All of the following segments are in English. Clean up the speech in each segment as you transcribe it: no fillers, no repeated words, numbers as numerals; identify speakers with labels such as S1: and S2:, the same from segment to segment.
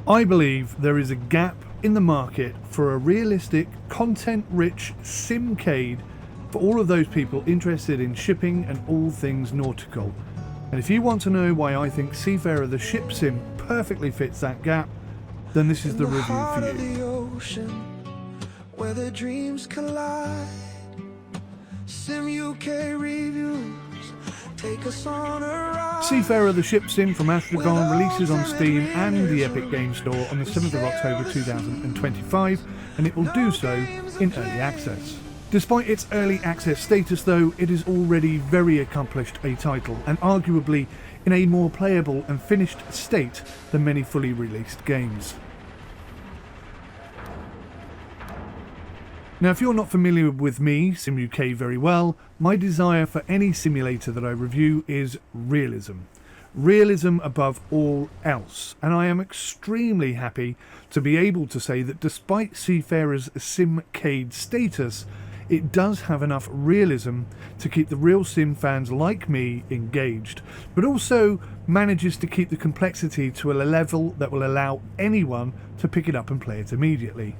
S1: I believe there is a gap in the market for a realistic, content-rich simcade for all of those people interested in shipping and all things nautical. And if you want to know why I think Seafarer the ship sim perfectly fits that gap, then this is the review for you.
S2: Ocean, where the dreams collide. Sim UK reviews take us on a ride.
S1: Seafarer the ship sim from Astragon releases on Steam and the Epic Games Store on the 7th of October 2025, and it will do so in early access. Despite its early access status though, it is already very accomplished a title, and arguably in a more playable and finished state than many fully released games. Now, if you're not familiar with me, SimUK, very well, my desire for any simulator that I review is realism. Realism above all else, and I am extremely happy to be able to say that despite Seafarer's simcade status, it does have enough realism to keep the real sim fans like me engaged, but also manages to keep the complexity to a level that will allow anyone to pick it up and play it immediately.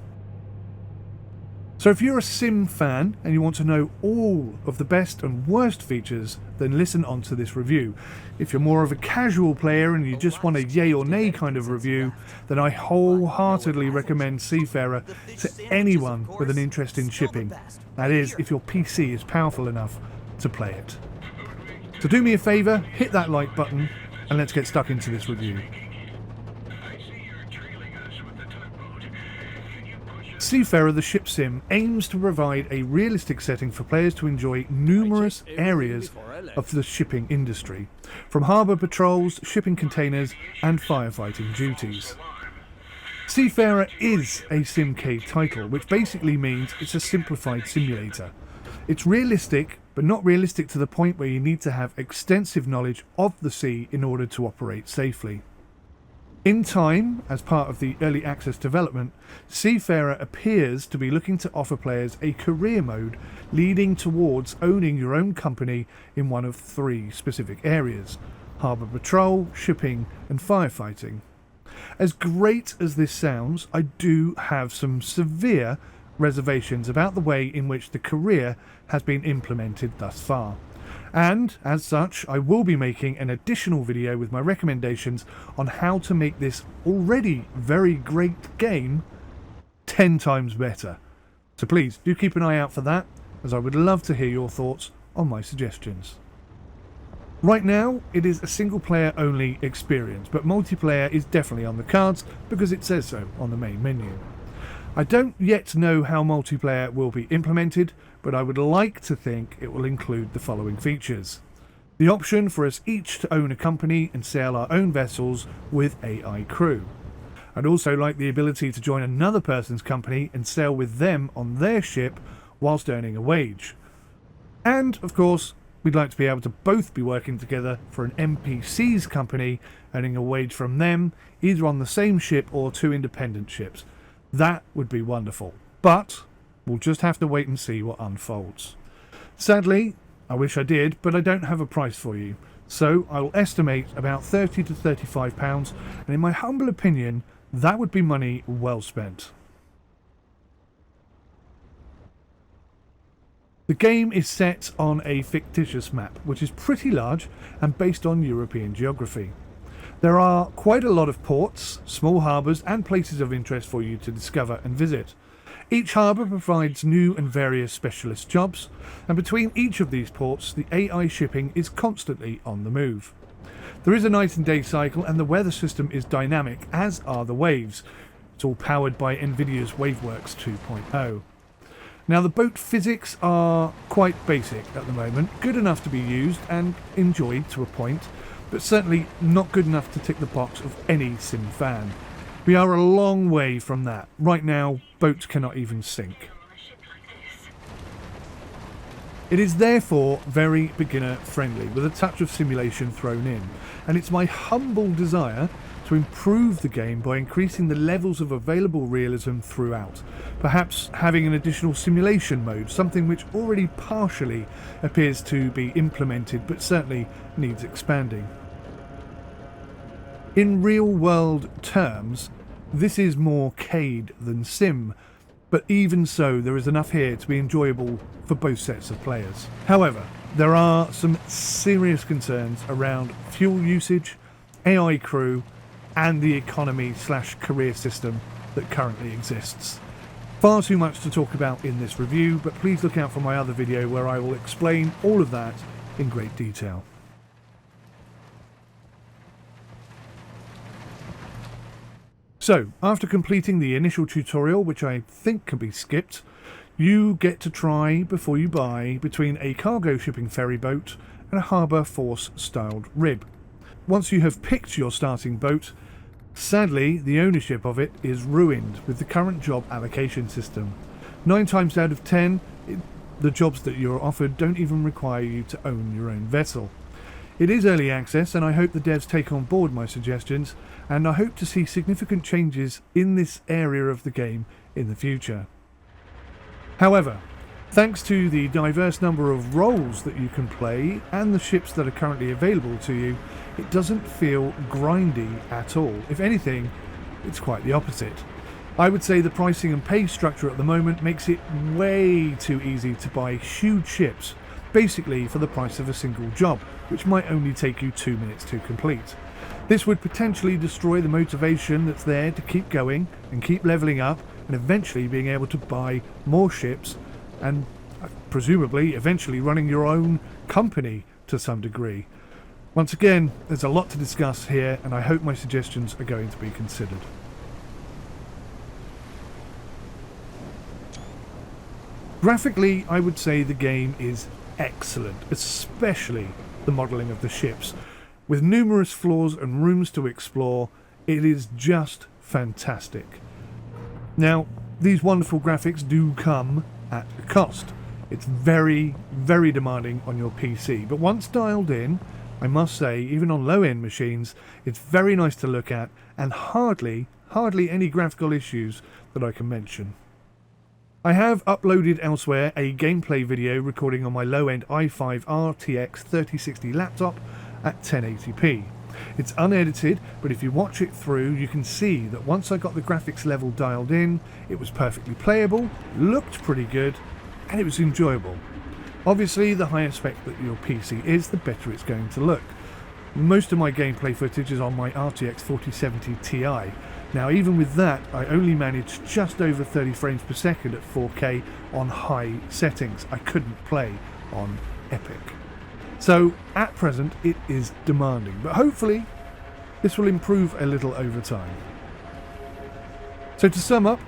S1: So if you're a sim fan and you want to know all of the best and worst features, then listen on to this review. If you're more of a casual player and you just want a yay or nay kind of review, then I wholeheartedly recommend Seafarer to anyone with an interest in shipping. That is, if your PC is powerful enough to play it. So do me a favour, hit that like button, and let's get stuck into this review. Seafarer the ship sim aims to provide a realistic setting for players to enjoy numerous areas of the shipping industry, from harbour patrols, shipping containers and firefighting duties. Seafarer is a simcade title, which basically means it's a simplified simulator. It's realistic, but not realistic to the point where you need to have extensive knowledge of the sea in order to operate safely. In time, as part of the early access development, Seafarer appears to be looking to offer players a career mode leading towards owning your own company in one of three specific areas: harbour patrol, shipping and firefighting. As great as this sounds, I do have some severe reservations about the way in which the career has been implemented thus far. And, as such, I will be making an additional video with my recommendations on how to make this already very great game 10 times better. So please, do keep an eye out for that, as I would love to hear your thoughts on my suggestions. Right now, it is a single player only experience, but multiplayer is definitely on the cards because it says so on the main menu. I don't yet know how multiplayer will be implemented, but I would like to think it will include the following features: the option for us each to own a company and sail our own vessels with AI crew. I'd also like the ability to join another person's company and sail with them on their ship whilst earning a wage. And, of course, we'd like to be able to both be working together for an NPC's company, earning a wage from them, either on the same ship or two independent ships. That would be wonderful, but we'll just have to wait and see what unfolds. Sadly, I wish I did, but I don't have a price for you, so I will estimate about £30 to £35, and in my humble opinion, that would be money well spent. The game is set on a fictitious map, which is pretty large and based on European geography. There are quite a lot of ports, small harbours and places of interest for you to discover and visit. Each harbour provides new and various specialist jobs, and between each of these ports the AI shipping is constantly on the move. There is a night and day cycle, and the weather system is dynamic, as are the waves. It's all powered by Nvidia's WaveWorks 2.0. Now, the boat physics are quite basic at the moment, good enough to be used and enjoyed to a point, but certainly not good enough to tick the box of any sim fan. We are a long way from that. Right now, boats cannot even sink. It is therefore very beginner friendly, with a touch of simulation thrown in, and it's my humble desire to improve the game by increasing the levels of available realism throughout, perhaps having an additional simulation mode, something which already partially appears to be implemented but certainly needs expanding. In real world terms, This is more CAD than sim, but even so there is enough here to be enjoyable for both sets of players. However, there are some serious concerns around fuel usage, AI crew, and the economy/career system that currently exists. Far too much to talk about in this review, but please look out for my other video where I will explain all of that in great detail. So, after completing the initial tutorial, which I think can be skipped, you get to try, before you buy, between a cargo shipping ferry boat and a harbour force styled rib. Once you have picked your starting boat, sadly the ownership of it is ruined with the current job allocation system. 9 times out of 10, the jobs that you're offered don't even require you to own your own vessel. It is early access, and I hope the devs take on board my suggestions, and I hope to see significant changes in this area of the game in the future. However, thanks to the diverse number of roles that you can play and the ships that are currently available to you, it doesn't feel grindy at all. If anything, it's quite the opposite. I would say the pricing and pay structure at the moment makes it way too easy to buy huge ships, basically for the price of a single job, which might only take you 2 minutes to complete. This would potentially destroy the motivation that's there to keep going and keep leveling up and eventually being able to buy more ships and presumably eventually running your own company to some degree. Once again, there's a lot to discuss here, and I hope my suggestions are going to be considered. Graphically, I would say the game is excellent, especially the modelling of the ships. With numerous floors and rooms to explore, it is just fantastic. Now, these wonderful graphics do come at a cost. It's very, very demanding on your PC, but once dialed in, I must say, even on low-end machines, it's very nice to look at and hardly any graphical issues that I can mention. I have uploaded elsewhere a gameplay video recording on my low-end i5 RTX 3060 laptop at 1080p. It's unedited, but if you watch it through, you can see that once I got the graphics level dialed in, it was perfectly playable, looked pretty good, and it was enjoyable. Obviously, the higher spec that your PC is, the better it's going to look. Most of my gameplay footage is on my RTX 4070 Ti. Now, even with that, I only managed just over 30 frames per second at 4K on high settings. I couldn't play on Epic. So, at present, it is demanding, but hopefully this will improve a little over time. So to sum up,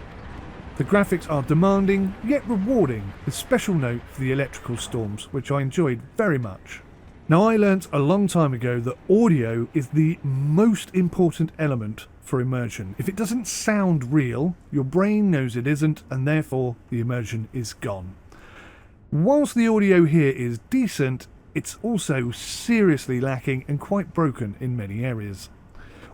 S1: the graphics are demanding, yet rewarding, with special note for the electrical storms, which I enjoyed very much. Now, I learnt a long time ago that audio is the most important element for immersion. If it doesn't sound real, your brain knows it isn't, and therefore the immersion is gone. Whilst the audio here is decent, it's also seriously lacking and quite broken in many areas.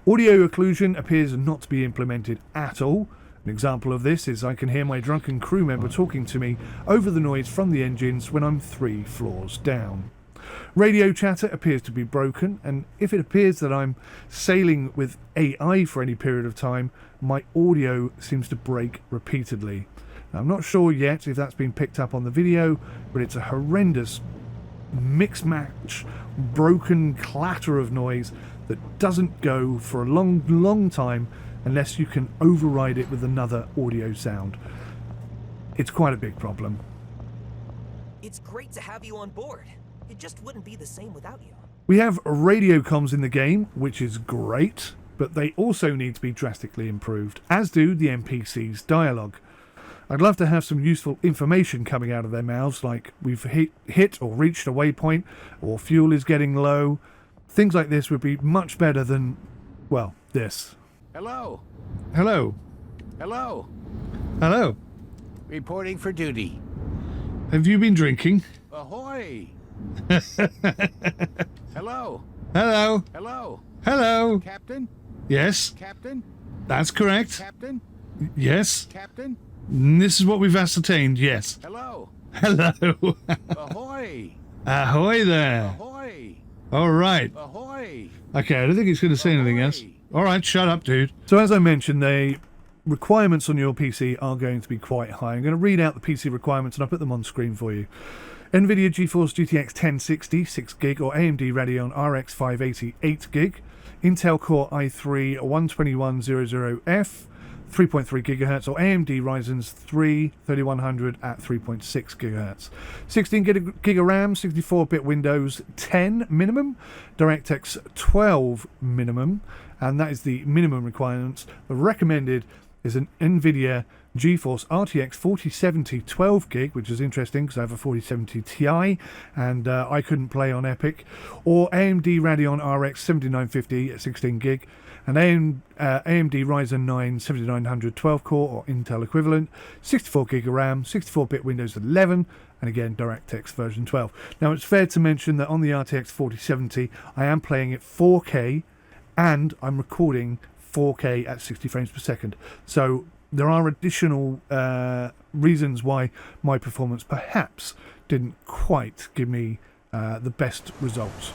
S1: Audio occlusion appears not to be implemented at all. An example of this is I can hear my drunken crew member talking to me over the noise from the engines when I'm 3 floors down. Radio chatter appears to be broken, and if it appears that I'm sailing with AI for any period of time, my audio seems to break repeatedly. Now, I'm not sure yet if that's been picked up on the video, but it's a horrendous mix-match, broken clatter of noise that doesn't go for a long time unless you can override it with another audio sound. It's quite a big problem.
S3: It's great to have you on board. It just wouldn't be the same without you.
S1: We have radio comms in the game, which is great, but they also need to be drastically improved, as do the NPC's dialogue. I'd love to have some useful information coming out of their mouths, like we've hit or reached a waypoint, or fuel is getting low. Things like this would be much better than, well, this.
S4: Hello.
S1: Hello.
S4: Hello.
S1: Hello.
S4: Reporting for duty.
S1: Have you been drinking?
S4: Ahoy. Hello.
S1: Hello.
S4: Hello.
S1: Hello.
S4: Captain?
S1: Yes,
S4: Captain?
S1: that's correct.
S4: Captain?
S1: Yes.
S4: Captain?
S1: This is what we've ascertained, yes.
S4: Hello.
S1: Hello.
S4: Ahoy.
S1: Ahoy there.
S4: Ahoy.
S1: All right.
S4: Ahoy.
S1: Okay, I don't think he's going to say anything else. All right, shut up, dude. So as I mentioned, the requirements on your PC are going to be quite high. I'm going to read out the PC requirements and I'll put them on screen for you. NVIDIA GeForce GTX 1060 6GB or AMD Radeon RX 580 8GB, Intel Core i3 12100F 3.3 GHz or AMD Ryzen's 3 3100 at 3.6 GHz. 16 gig of RAM, 64-bit Windows 10 minimum, DirectX 12 minimum, and that is the minimum requirements. The recommended is an NVIDIA GeForce RTX 4070 12GB, which is interesting because I have a 4070 Ti and I couldn't play on Epic, or AMD Radeon RX 7950 at 16GB, and AMD Ryzen 9 7900 12-core or Intel equivalent, 64GB of RAM, 64-bit Windows 11, and again DirectX version 12. Now it's fair to mention that on the RTX 4070 I am playing it 4K and I'm recording 4K at 60 frames per second. So there are additional reasons why my performance perhaps didn't quite give me the best results.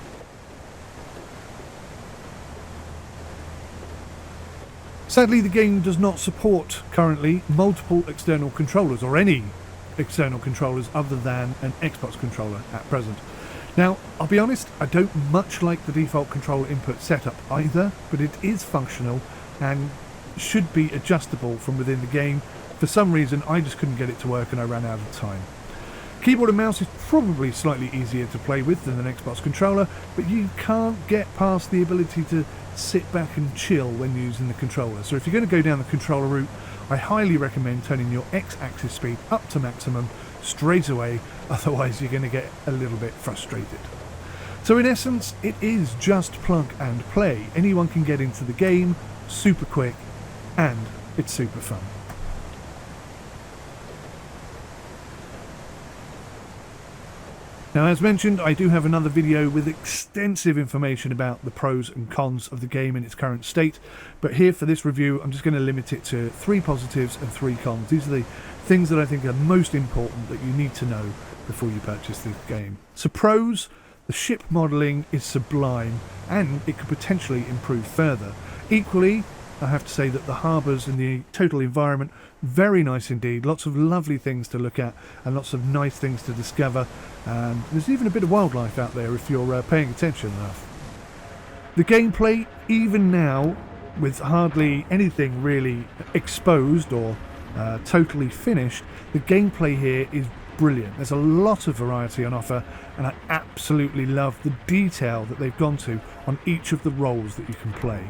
S1: Sadly, the game does not support currently multiple external controllers or any external controllers other than an Xbox controller at present. Now, I'll be honest, I don't much like the default controller input setup either, but it is functional and should be adjustable from within the game. For some reason, I just couldn't get it to work and I ran out of time. Keyboard and mouse is probably slightly easier to play with than an Xbox controller, but you can't get past the ability to sit back and chill when using the controller. So if you're going to go down the controller route, I highly recommend turning your X-axis speed up to maximum straight away, otherwise you're going to get a little bit frustrated. So in essence, it is just plug and play. Anyone can get into the game, super quick, and it's super fun. Now, as mentioned, I do have another video with extensive information about the pros and cons of the game in its current state, but here for this review I'm just going to limit it to 3 positives and 3 cons. These are the things that I think are most important that you need to know before you purchase this game. So pros, the ship modelling is sublime and it could potentially improve further. Equally, I have to say that the harbours and the total environment, very nice indeed. Lots of lovely things to look at and lots of nice things to discover. And there's even a bit of wildlife out there if you're paying attention enough. The gameplay, even now, with hardly anything really exposed or totally finished, the gameplay here is brilliant. There's a lot of variety on offer and I absolutely love the detail that they've gone to on each of the roles that you can play.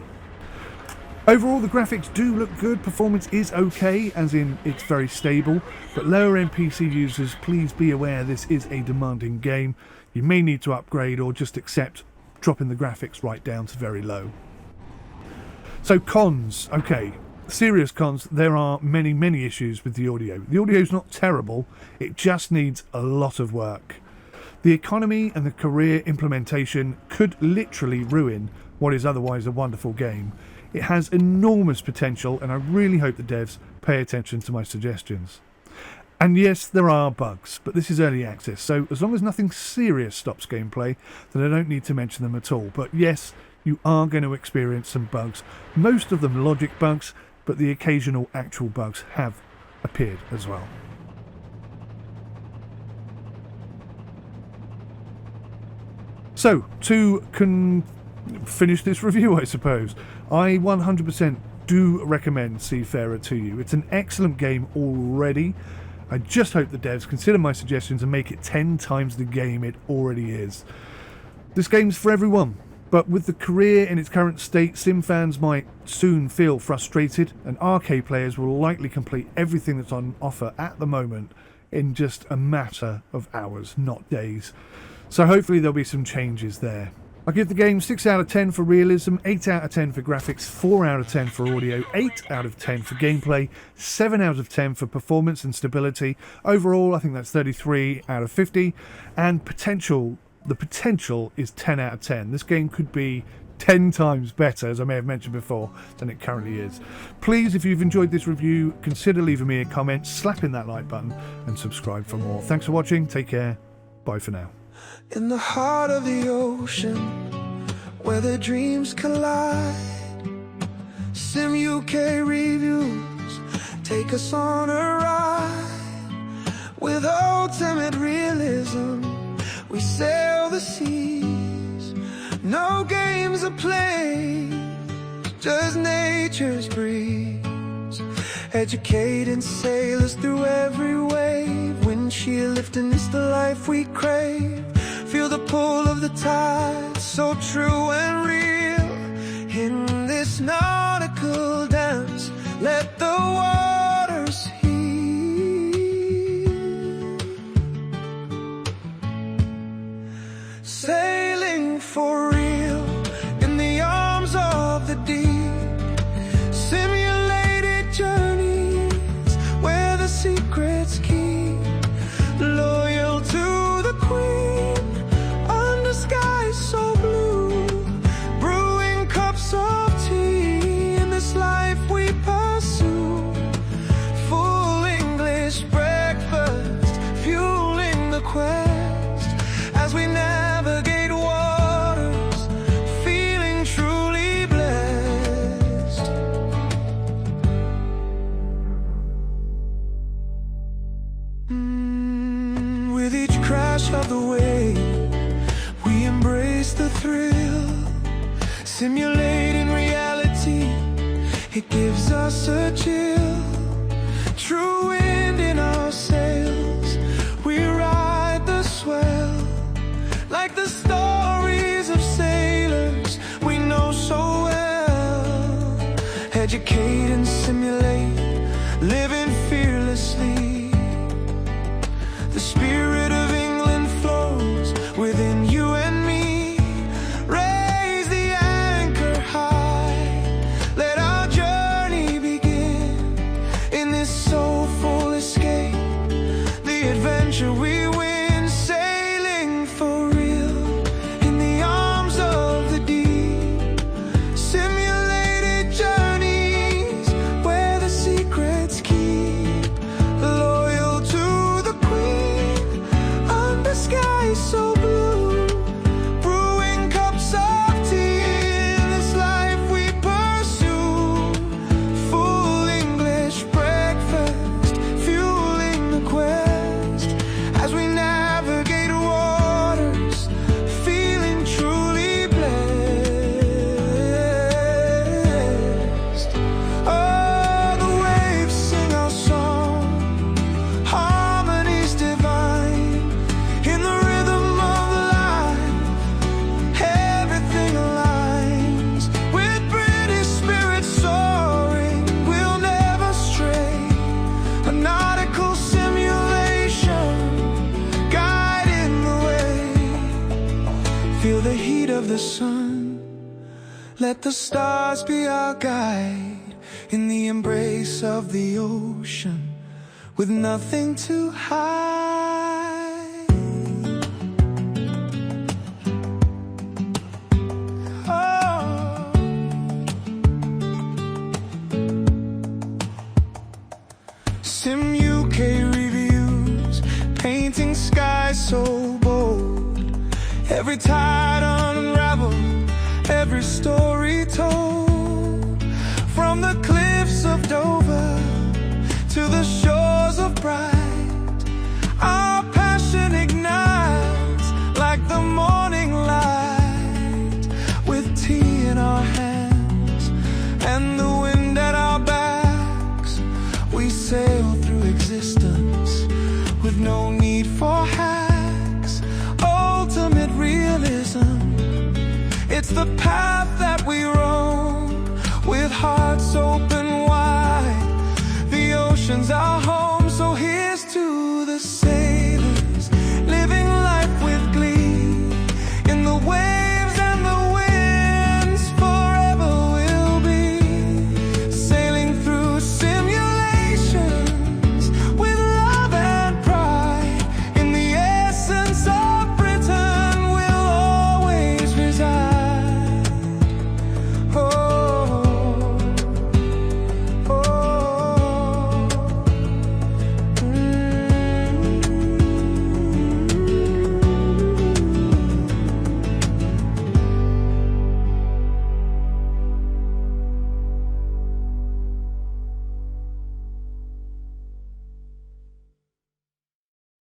S1: Overall, the graphics do look good, performance is okay, as in it's very stable, but lower end PC users, please be aware this is a demanding game. You may need to upgrade or just accept dropping the graphics right down to very low. So cons, okay, serious cons, there are many issues with the audio. The audio's not terrible, it just needs a lot of work. The economy and the career implementation could literally ruin what is otherwise a wonderful game. It has enormous potential and I really hope the devs pay attention to my suggestions. And yes, there are bugs, but this is early access, so as long as nothing serious stops gameplay, then I don't need to mention them at all. But yes, you are going to experience some bugs, most of them logic bugs, but the occasional actual bugs have appeared as well. So, to finish this review, I suppose, I 100% do recommend Seafarer to you. It's an excellent game already. I just hope the devs consider my suggestions and make it 10 times the game it already is. This game's for everyone, but with the career in its current state, sim fans might soon feel frustrated and arcade players will likely complete everything that's on offer at the moment in just a matter of hours, not days. So hopefully there'll be some changes there. I give the game 6 out of 10 for realism, 8 out of 10 for graphics, 4 out of 10 for audio, 8 out of 10 for gameplay, 7 out of 10 for performance and stability. Overall, I think that's 33 out of 50. And the potential is 10 out of 10. This game could be 10 times better, as I may have mentioned before, than it currently is. Please, if you've enjoyed this review, consider leaving me a comment, slapping that like button, and subscribe for more. Thanks for watching. Take care. Bye for now.
S2: In the heart of the ocean, where the dreams collide, UK reviews take us on a ride. With ultimate realism, we sail the seas. No games are played, just nature's breeze. Educating sailors through every wave. Windshield lifting is the life we crave. Feel the pull of the tide, so true and real. In this nautical dance, let the waters heal. Sailing for real in the arms of the deep. Simulated journeys where the secrets keep. Loyal to the queen under skies so blue. Brewing cups of tea in this life we pursue. Full English breakfast fueling the quest as we navigate waters, feeling truly blessed. With each crash of the wave, we embrace the thrill. Simulating reality, it gives us a chill. True wind in our sails, we ride the swell. Like the stories of sailors we know so well. Educate and simulate, living fearlessly. The spirit of England flows within you and me. Raise the anchor high, let our journey begin. In this soulful escape, the adventure we win. Sailing for real in the arms of the deep. Simulated journeys where the secrets keep. Loyal to the queen under skies so blue. Brewing cups of tea in this life we pursue. Full English breakfast fueling the quest as we navigate waters, feeling truly blessed. Oh, the waves sing our song, harmonies divine. In the rhythm of life, everything aligns. With British spirit soaring, we'll never stray. A nautical simulation, guiding the way. Feel the heat of the sun, let the stars be our guide. In the embrace of the ocean, with nothing to hide. Oh. Sim UK reviews, painting skies so bold. Every tide unraveled, every story told. From the cliffs of Dover to the shores of Bright, our passion ignites like the morning light. With tea in our hands and the wind at our backs, we sail through existence with no need for hacks. Ultimate realism, it's the power